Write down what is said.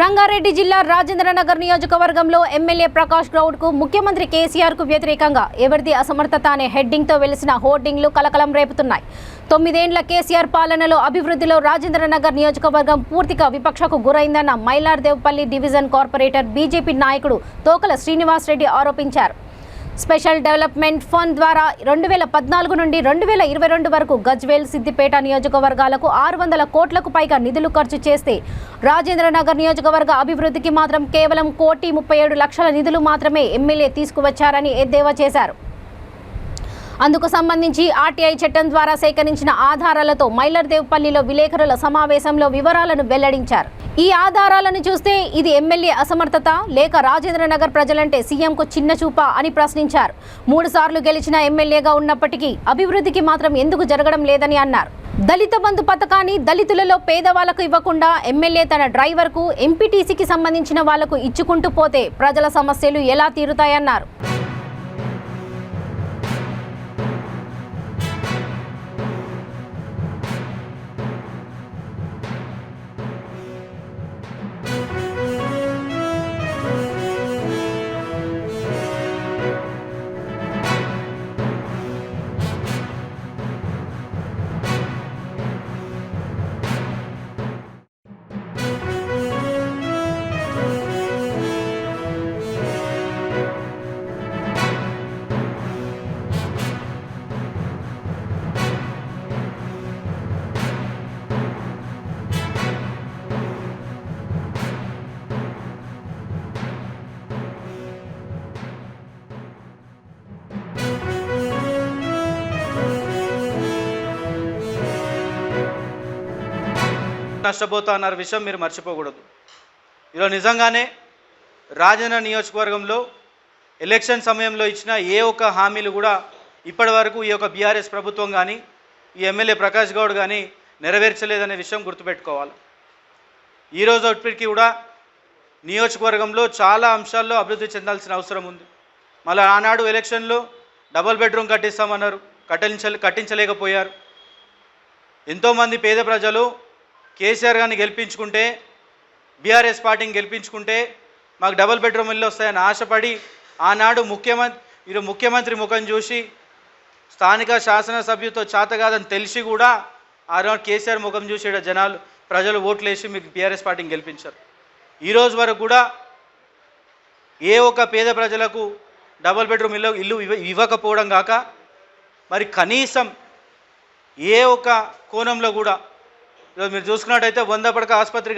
రంగారెడ్డి జిల్లా రాజేంద్రనగర్ నియోజకవర్గంలో ఎమ్మెల్యే ప్రకాష్ గౌడ్ కు ముఖ్యమంత్రి కేసీఆర్ కు వ్యతిరేకంగా ఎవరిది అసమర్థత అనే హెడ్డింగ్ తో వెలిసిన హోర్డింగ్లు కలకలం రేపుతున్నాయి. 9 ఏళ్ల కేసీఆర్ పాలనలో అభివృద్ధిలో రాజేంద్రనగర్ నియోజకవర్గం పూర్తిగా విపక్షకు గురైందన్న మైలార్దేవ్పల్లి డివిజన్ కార్పొరేటర్ బీజేపీ నాయకుడు తోకల శ్రీనివాస్ రెడ్డి ఆరోపించారు. స్పెషల్ డెవలప్మెంట్ ఫండ్ ద్వారా 2014 నుండి 2022 వరకు గజ్వేల్, సిద్దిపేట నియోజకవర్గాలకు 600 కోట్లకు పైగా నిధులు ఖర్చు చేస్తే రాజేంద్రనగర్ నియోజకవర్గ అభివృద్ధికి మాత్రం కేవలం 1,37,00,000 నిధులు మాత్రమే ఎమ్మెల్యే తీసుకువచ్చారని ఎద్దేవా చేశారు. అందుకు సంబంధించి ఆర్టీఐ చట్టం ద్వారా సేకరించిన ఆధారాలతో మైలార్దేవ్పల్లిలో విలేకరుల సమావేశంలో వివరాలను వెల్లడించారు. ఈ ఆధారాలను చూస్తే ఇది ఎమ్మెల్యే అసమర్థత లేక రాజేంద్రనగర్ ప్రజలంటే సీఎంకు చిన్న చూపా అని ప్రశ్నించారు. 3 సార్లు గెలిచిన ఎమ్మెల్యేగా ఉన్నప్పటికీ అభివృద్ధికి మాత్రం ఎందుకు జరగడం లేదని అన్నారు. దళిత బంధు పథకాన్ని దళితులలో పేదవాళ్లకు ఇవ్వకుండా ఎమ్మెల్యే తన డ్రైవర్కు, ఎంపీటీసీకి సంబంధించిన వాళ్లకు ఇచ్చుకుంటూ పోతే ప్రజల సమస్యలు ఎలా తీరుతాయన్నారు. నష్టపోతా అన్న విషయం మీరు మర్చిపోకూడదు. ఈరోజు నిజంగానే రాజన్న నియోజకవర్గంలో ఎలక్షన్ సమయంలో ఇచ్చిన ఏ ఒక్క హామీలు కూడా ఇప్పటి వరకు ఈ యొక్క బీఆర్ఎస్ ప్రభుత్వం కానీ ఈ ఎమ్మెల్యే ప్రకాష్ గౌడ్ కానీ నెరవేర్చలేదనే విషయం గుర్తుపెట్టుకోవాలి. ఈరోజు ఇప్పటికీ కూడా నియోజకవర్గంలో చాలా అంశాల్లో అభివృద్ధి చెందాల్సిన అవసరం ఉంది. మళ్ళీ ఆనాడు ఎలక్షన్లో డబుల్ బెడ్రూమ్ కట్టిస్తామన్నారు, కట్టించలేకపోయారు. ఎంతోమంది పేద ప్రజలు కేసీఆర్ గారిని గెలిపించుకుంటే, బీఆర్ఎస్ పార్టీని గెలిపించుకుంటే మాకు డబుల్ బెడ్రూమ్ ఇల్లు వస్తాయని ఆశపడి ఆనాడు ముఖ్యమంత్రి ముఖం చూసి స్థానిక శాసనసభ్యుతో చేతగాదని తెలిసి కూడా ఆనాడు కేసీఆర్ ముఖం చూసి ప్రజలు ఓట్లు వేసి మీకు బీఆర్ఎస్ పార్టీని గెలిపించారు. ఈరోజు వరకు కూడా ఏ ఒక్క పేద ప్రజలకు డబుల్ బెడ్రూమ్ ఇల్లు ఇవ్వకపోవడం కాక మరి కనీసం ఏ ఒక్క కోణంలో కూడా ఈరోజు మీరు చూసుకున్నట్టయితే 100 పడక ఆసుపత్రి